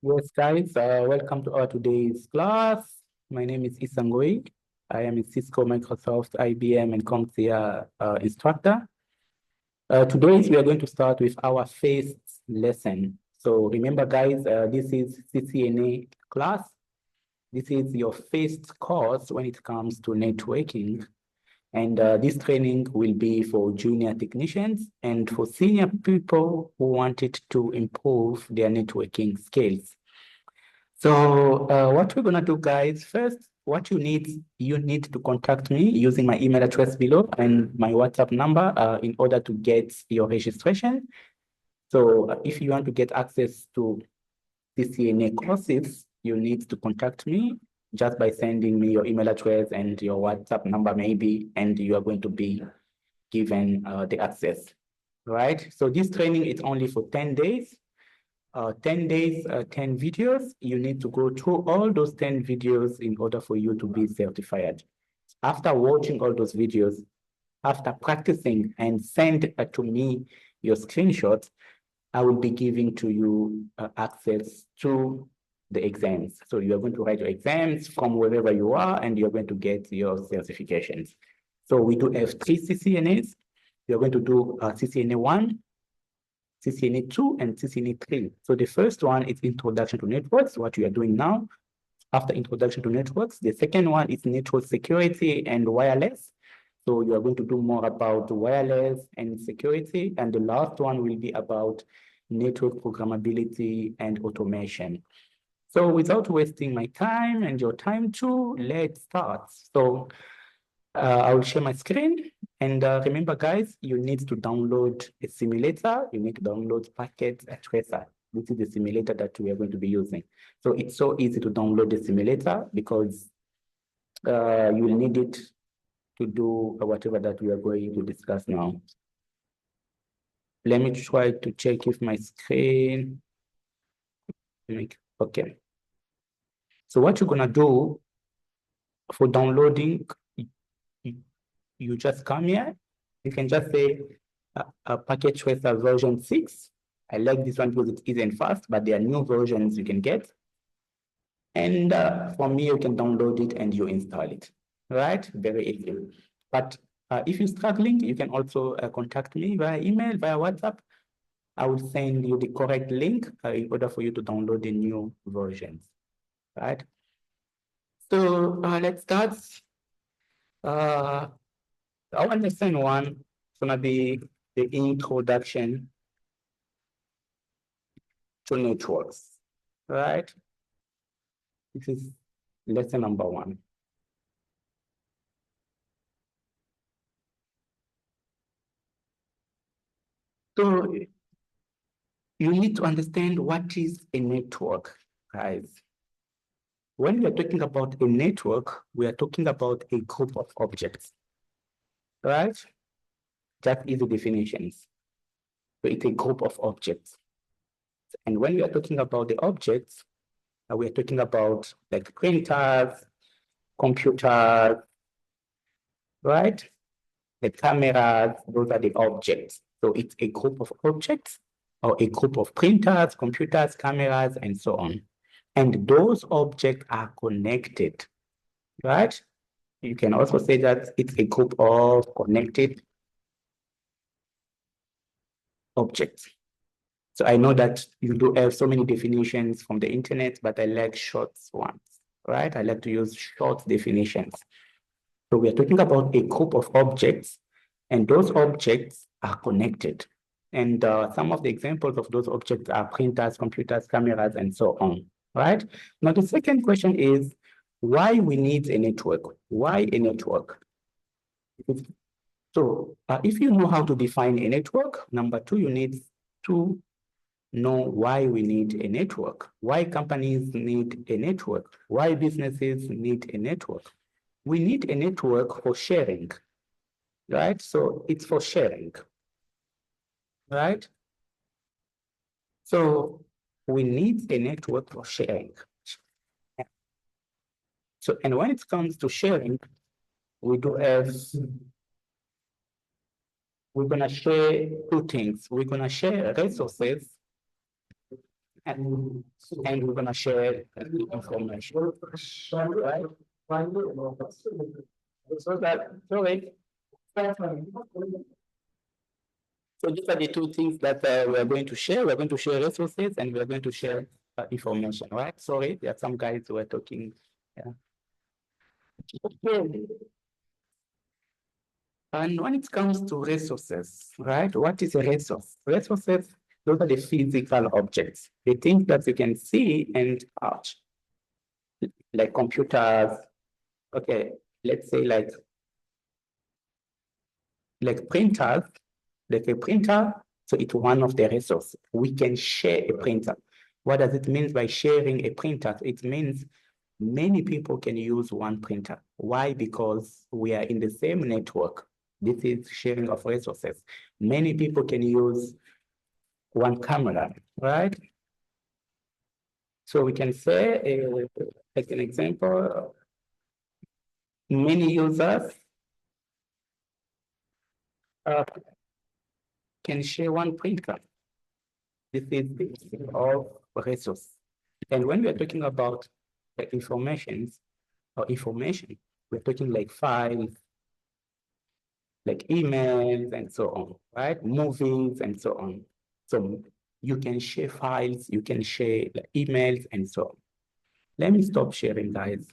Yes, guys, welcome to our today's class. My name is Isangoi. I am a Cisco, Microsoft, IBM, and CompTIA instructor. Today, we are going to start with our first lesson. So remember, guys, this is CCNA class. This is your first course when it comes to networking. And this training will be for junior technicians and for senior people who wanted to improve their networking skills. So what we're gonna do, guys, first, what you need to contact me using my email address below and my WhatsApp number in order to get your registration. So if you want to get access to CCNA courses, you need to contact me just by sending me your email address and your WhatsApp number maybe, and you are going to be given the access, right? So this training is only for 10 days. 10 days, 10 videos. You need to go through all those 10 videos in order for you to be certified. After watching all those videos, after practicing and send to me your screenshots, I will be giving to you access to the exams. So you're going to write your exams from wherever you are, and you're going to get your certifications. So we do have 3 CCNAs. You're going to do CCNA 1, CCNA 2, and CCNA 3. So the first one is Introduction to Networks, what we are doing now. After Introduction to Networks, the second one is Network Security and Wireless. So you are going to do more about wireless and security. And the last one will be about network programmability and automation. So without wasting my time and your time too, let's start. So I will share my screen. And remember, guys, you need to download a simulator. You need to download Packet Tracer. This is the simulator that we are going to be using. So it's so easy to download the simulator because you will need it to do whatever that we are going to discuss now. Let me try to check if my screen. Okay. So what you're gonna do for downloading, you just come here. You can just say Packet Tracer version 6. I like this one because it's easy and fast, but there are new versions you can get. And for me, you can download it and you install it, right? Very easy. But if you're struggling, you can also contact me via email, via WhatsApp. I will send you the correct link in order for you to download the new versions, right? So let's start. Our lesson 1 is gonna be the introduction to networks, right? This is lesson number 1. So you need to understand what is a network, guys. When we are talking about a network, we are talking about a group of objects, right? Just easy definitions. So it's a group of objects. And when we are talking about the objects, we are talking about like printers, computers, right? The cameras, those are the objects. So it's a group of objects or a group of printers, computers, cameras, and so on. And those objects are connected, right? You can also say that it's a group of connected objects. So I know that you do have so many definitions from the internet, but I like short ones, right? I like to use short definitions. So we are talking about a group of objects, and those objects are connected. And some of the examples of those objects are printers, computers, cameras, and so on, right? Now, the second question is why we need a network? Why a network? So if you know how to define a network, number 2, you need to know why we need a network, why companies need a network, why businesses need a network. We need a network for sharing, right? So it's for sharing, right? So we need a network for sharing. So, and when it comes to sharing, we do have, we're gonna share 2 things. We're gonna share resources and we're gonna share the information. Right? So these are the two things that we are going to share. We're going to share resources and we're going to share information, right? Sorry, there are some guys who are talking. Yeah. Okay. And when it comes to resources, right? What is a resource? Resources, those are the physical objects, the things that you can see and touch, like computers. Okay, let's say like printers, like a printer. So it's one of the resources. We can share a printer. What does it mean by sharing a printer? It means many people can use one printer. Why? Because we are in the same network. This is sharing of resources. Many people can use one camera, right? So we can say, like an example, many users can share one printer. This is the of resource. And when we are talking about information, we're talking like files, like emails and so on, right? Movies and so on. So you can share files, you can share emails and so on. Let me stop sharing, guys.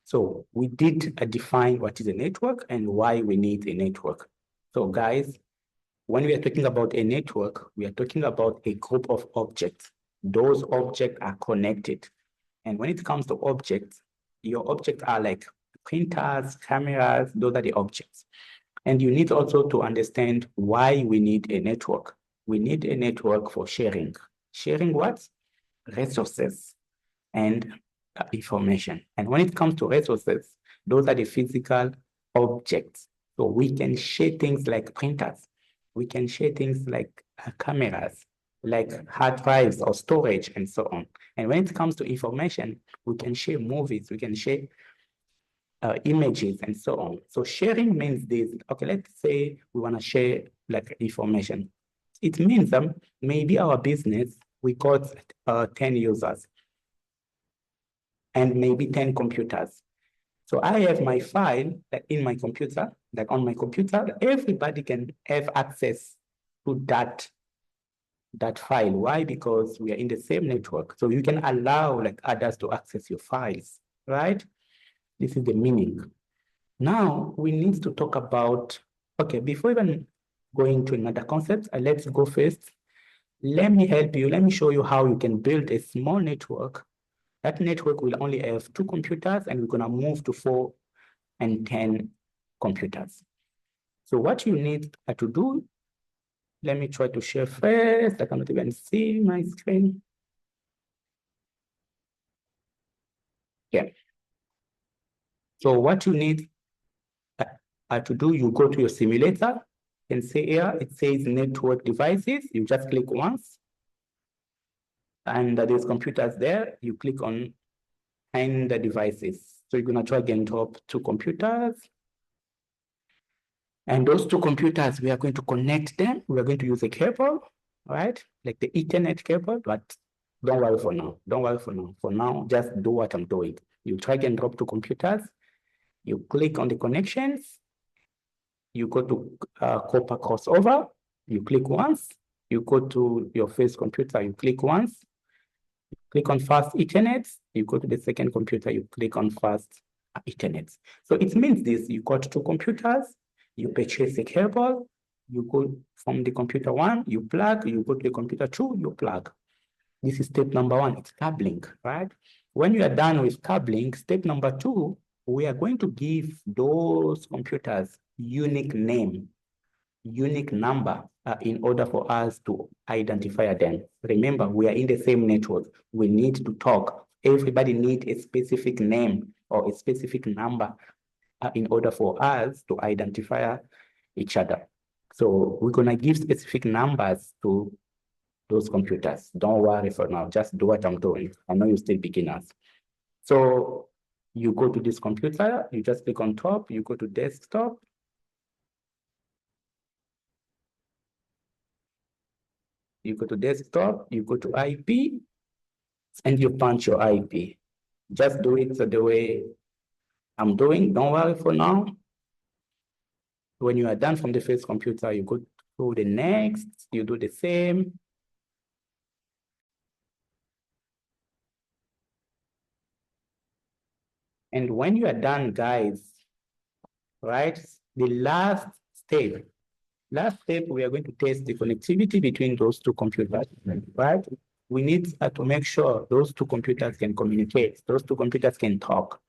So we did define what is a network and why we need a network. So guys, when we are talking about a network, we are talking about a group of objects. Those objects are connected. And when it comes to objects, your objects are like printers, cameras, those are the objects. And you need also to understand why we need a network. We need a network for sharing. Sharing what? Resources and information. And when it comes to resources, those are the physical objects. So we can share things like printers. We can share things like cameras, like hard drives or storage and so on. And when it comes to information, we can share movies, we can share images and so on. So sharing means this. Okay, let's say we want to share like information. It means maybe our business, we got 10 users and maybe 10 computers. So I have my file in my computer, like on my computer, everybody can have access to that file. Why? Because we are in the same network. So you can allow like others to access your files, right? This is the meaning. Now we need to talk about, okay, before even going to another concept, let's go first. Let me help you. Let me show you how you can build a small network. That network will only have 2 computers and we're gonna move to 4 and 10 computers. So what you need to do, let me try to share first. I cannot even see my screen. Yeah. So what you need to do, you go to your simulator and say here, it says network devices. You just click once. And there's computers there. You click on find the devices. So you're gonna drag and drop 2 computers. And those 2 computers, we are going to connect them. We are going to use a cable, right? Like the Ethernet cable, but don't worry for now. Don't worry for now. For now, just do what I'm doing. You drag and drop 2 computers. You click on the connections. You go to copper crossover. You click once. You go to your first computer. You click once. Click on fast Ethernet. You go to the second computer. You click on fast Ethernet. So it means this: you got 2 computers. You purchase a cable, you go from the computer 1, you plug, you go to the computer 2, you plug. This is step number 1, it's cabling, right? When you are done with cabling, step number 2, we are going to give those computers unique name, unique number in order for us to identify them. Remember, we are in the same network. We need to talk. Everybody needs a specific name or a specific number in order for us to identify each other. So we're gonna give specific numbers to those computers. Don't worry for now, just do what I'm doing. I know you're still beginners. So you go to this computer, you just click on top, you go to desktop. You go to desktop, you go to IP, and you punch your IP. Just do it the way I'm doing. Don't worry for now. When you are done from the first computer, you go to the next, you do the same. And when you are done, guys, right, the last step, we are going to test the connectivity between those two computers, right? We need to make sure those two computers can communicate, those two computers can talk.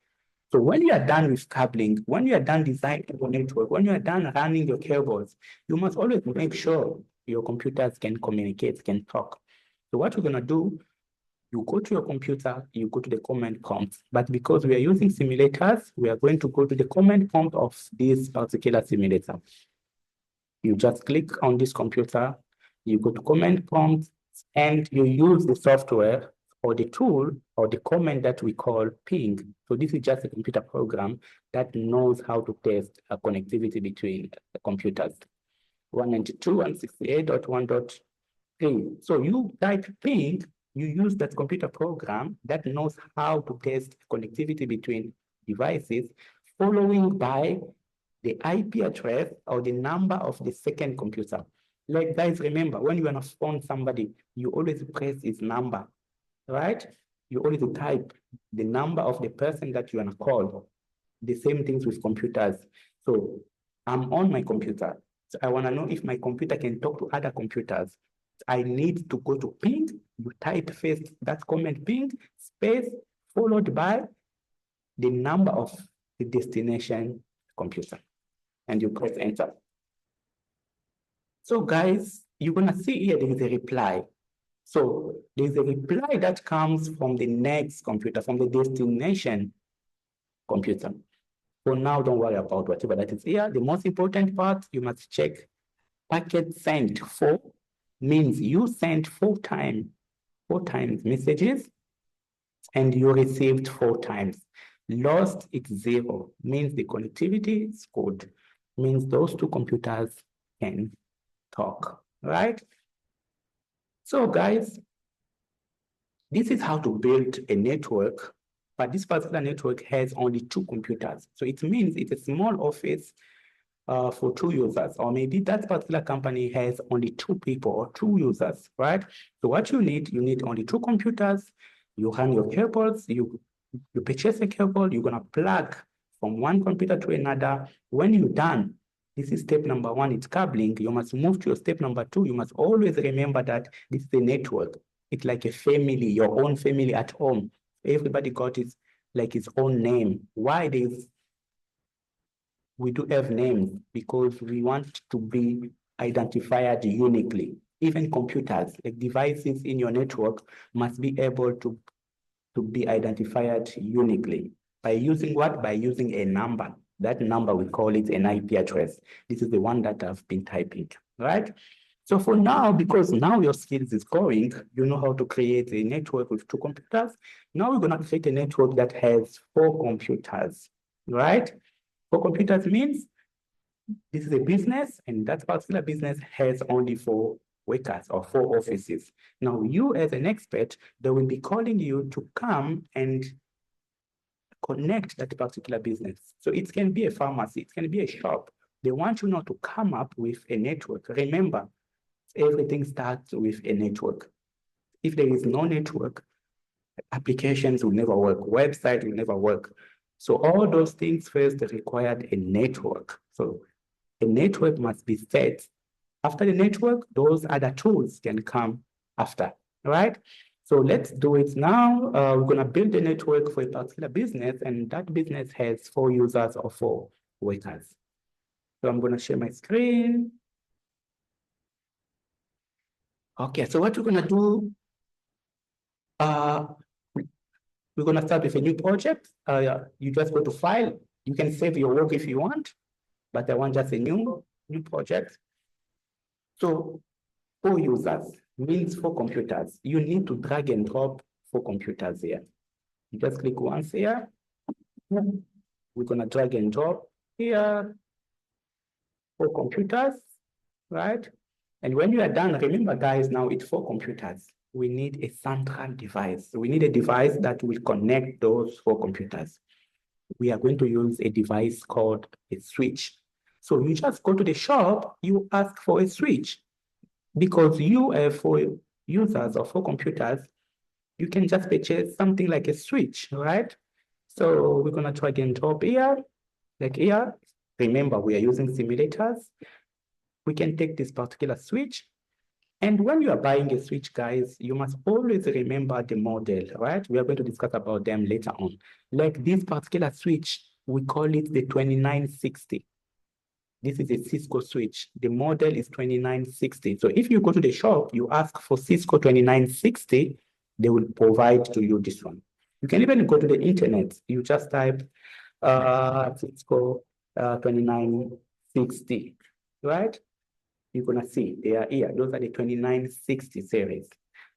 So when you are done with cabling, when you are done designing your network, when you are done running your cables, you must always make sure your computers can communicate, can talk. So what we're going to do, you go to your computer, you go to the command prompt. But because we are using simulators, we are going to go to the command prompt of this particular simulator. You just click on this computer, you go to command prompt, and you use the software or the tool or the command that we call ping. So this is just a computer program that knows how to test a connectivity between the computers. 192.168.1.3. So you type ping, you use that computer program that knows how to test connectivity between devices, following by the IP address or the number of the second computer. Like, guys, remember, when you want to phone somebody, you always press his number, right? You always type the number of the person that you want to call. The same things with computers. So I'm on my computer. So I want to know if my computer can talk to other computers. I need to go to ping. You type first that comment ping, space, followed by the number of the destination computer. And you press enter. So guys, you're gonna see here there is a reply. So there's a reply that comes from the next computer, from the destination computer. For now, don't worry about whatever that is here. The most important part, you must check packet sent for means you sent four times messages and you received 4 times. Lost, it's 0, means the connectivity is good, means those two computers can talk, right? So guys, this is how to build a network, but this particular network has only 2 computers. So it means it's a small office for 2 users, or maybe that particular company has only 2 people or 2 users, right? So what you need only 2 computers. You run your cables, you purchase a cable, you're gonna plug from one computer to another. When you're done, this is step number 1, it's cabling. You must move to your step number 2. You must always remember that this is a network. It's like a family, your own family at home. Everybody got it like his own name. Why we do have names? Because we want to be identified uniquely. Even computers, like devices in your network, must be able to be identified uniquely. By using what? By using a number. That number, we call it an IP address. This is the one that I've been typing, right? So for now, because now your skills is growing, you know how to create a network with 2 computers. Now we're gonna create a network that has 4 computers, right? 4 computers means this is a business, and that particular business has only 4 workers or 4 offices. Now, you as an expert, they will be calling you to come and connect that particular business. So it can be a pharmacy, it can be a shop. They want you now to come up with a network. Remember, everything starts with a network. If there is no network, applications will never work, website will never work. So all those things first required a network. So a network must be set. After the network, those other tools can come after, right? So let's do it now. We're gonna build a network for a particular business, and that business has 4 users or 4 workers. So I'm gonna share my screen. Okay, so what we're gonna do, we're gonna start with a new project. You just go to File. You can save your work if you want, but I want just a new project. So 4 users means 4 computers. You need to drag and drop 4 computers here. You just click once here. We're gonna drag and drop here 4 computers, right? And when you are done, remember guys, now it's 4 computers. We need a central device. We need a device that will connect those 4 computers. We are going to use a device called a switch. So you just go to the shop, you ask for a switch. Because you have 4 users or 4 computers, you can just purchase something like a switch, right? So we're gonna drag and drop here, like here. Remember, we are using simulators. We can take this particular switch. And when you are buying a switch, guys, you must always remember the model, right? We are going to discuss about them later on. Like this particular switch, we call it the 2960. This is a Cisco switch. The model is 2960. So if you go to the shop, you ask for Cisco 2960, they will provide to you this one. You can even go to the internet. You just type Cisco 2960, right? You're gonna see they are here. Those are the 2960 series.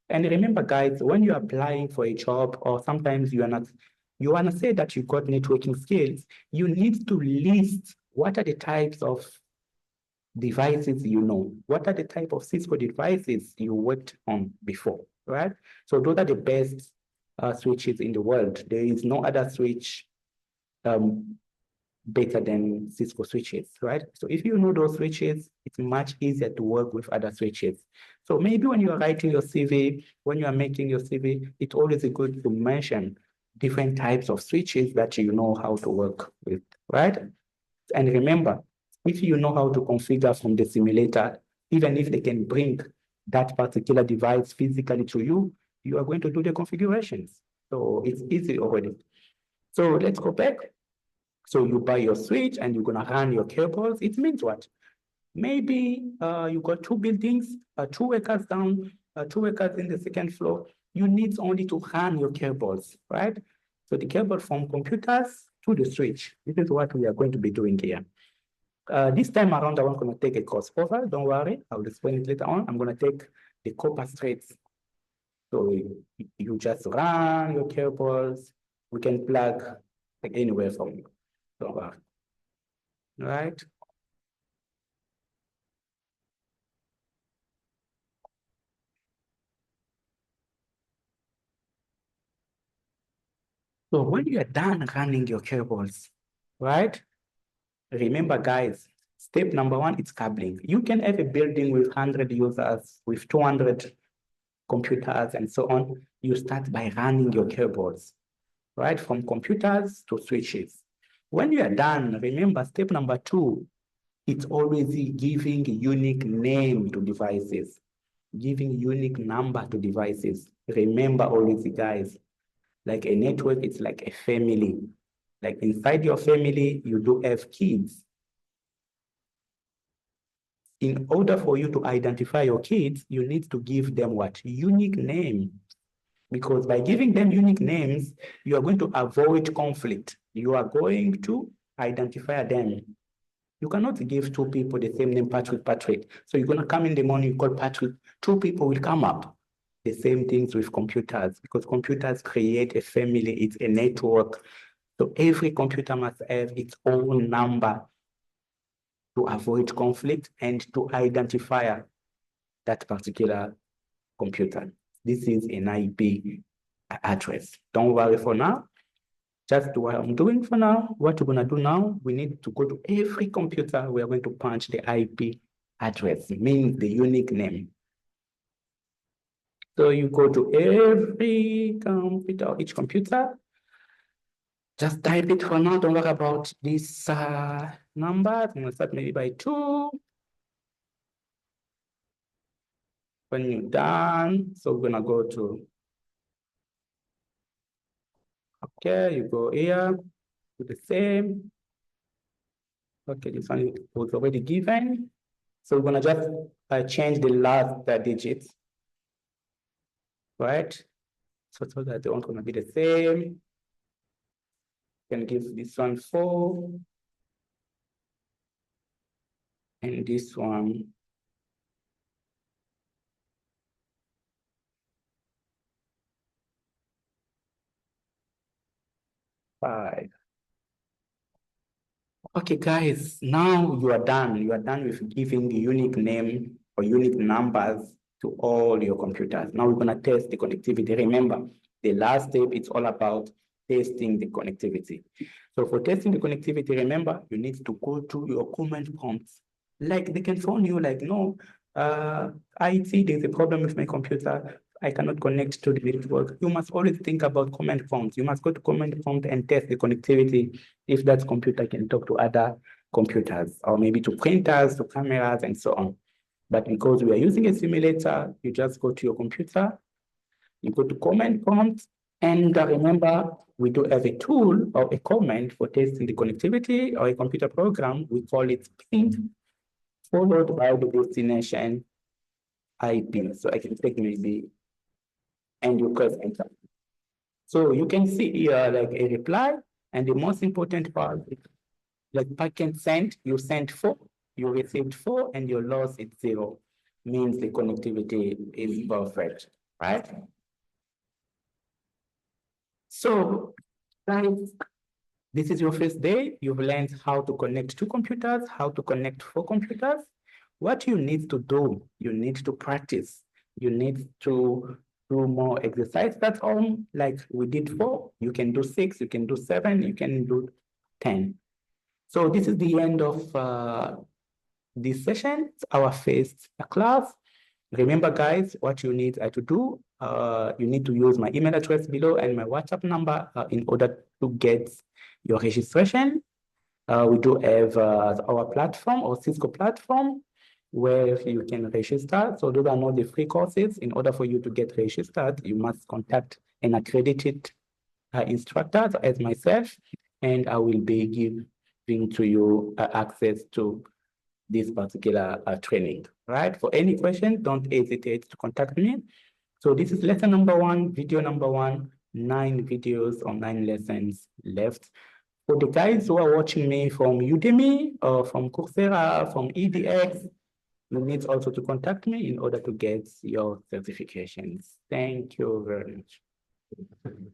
And remember, guys, when you're applying for a job, or sometimes you wanna say that you got networking skills, you need to list what are the types of devices you know. What are the type of Cisco devices you worked on before, right? So those are the best switches in the world. There is no other switch better than Cisco switches, right? So if you know those switches, it's much easier to work with other switches. So maybe when you are writing your CV, when you are making your CV, it's always good to mention different types of switches that you know how to work with, right? And remember, if you know how to configure from the simulator, even if they can bring that particular device physically to you, you are going to do the configurations. So it's easy already. So let's go back. So you buy your switch and you're gonna run your cables. It means what? Maybe you got 2 buildings, 2 workers down, 2 workers in the second floor. You need only to run your cables, right? So the cable from computers to the switch. This is what we are going to be doing here. This time around, I'm going to take a course over. Don't worry, I'll explain it later on. I'm going to take the copper threads. So you just run your cables. We can plug like anywhere from you. Don't worry. All right. So when you are done running your cables, right? Remember, guys, step number 1 is cabling. You can have a building with 100 users, with 200 computers and so on. You start by running your cables, right? From computers to switches. When you are done, remember step number 2, it's always giving a unique name to devices, giving unique number to devices. Remember always, guys, like a network, it's like a family. Like inside your family, you do have kids. In order for you to identify your kids, you need to give them what? Unique name. Because by giving them unique names, you are going to avoid conflict. You are going to identify them. You cannot give 2 people the same name, Patrick. So you're going to come in the morning, you call Patrick, 2 people will come up. The same things with computers, because computers create a family, it's a network. So every computer must have its own number to avoid conflict and to identify that particular computer. This is an IP address. Don't worry for now. Just do what I'm doing for now. What we're going to do now, we need to go to every computer. We are going to punch the IP address, means the unique name. So you go to every computer, each computer. Just type it for now. Don't worry about this number. I'm going to start maybe by 2. When you're done, so we're going to go to, okay, you go here, do the same. Okay, this one was already given. So we're going to just change the last digits, right? So that they're all going to be the same. Can give this one 4. And this one 5. Okay, guys, now you are done. You are done with giving the unique name or unit numbers to all your computers. Now we're going to test the connectivity. Remember, the last step, it's all about testing the connectivity. So for testing the connectivity, remember, you need to go to your command prompts. Like they can phone you like, no, IT, there's a problem with my computer. I cannot connect to the network. You must always think about command prompts. You must go to command prompt and test the connectivity if that computer can talk to other computers, or maybe to printers, to cameras, and so on. But because we are using a simulator, you just go to your computer, you go to command prompt, and remember, we do have a tool or a command for testing the connectivity or a computer program. We call it ping, followed by the destination IP. So I can take maybe, and you press enter. So you can see here like a reply, and the most important part is like packet sent, you sent 4, you received 4, and your loss is 0. Means the connectivity is perfect, right? So, guys, this is your first day. You've learned how to connect 2 computers, how to connect 4 computers. What you need to do, you need to practice. You need to do more exercise at home. Like we did 4, you can do 6, you can do 7, you can do 10. So this is the end of this session, our first class. Remember, guys, what you need to do, you need to use my email address below and my WhatsApp number in order to get your registration. We do have our platform or Cisco platform where you can register. So those are not the free courses. In order for you to get registered, you must contact an accredited instructor as myself, and I will be giving to you access to this particular training, right? For any question, don't hesitate to contact me. So this is lesson number 1, video number 1, 9 videos or 9 lessons left. For the guys who are watching me from Udemy or from Coursera, from EDX, you need also to contact me in order to get your certifications. Thank you very much.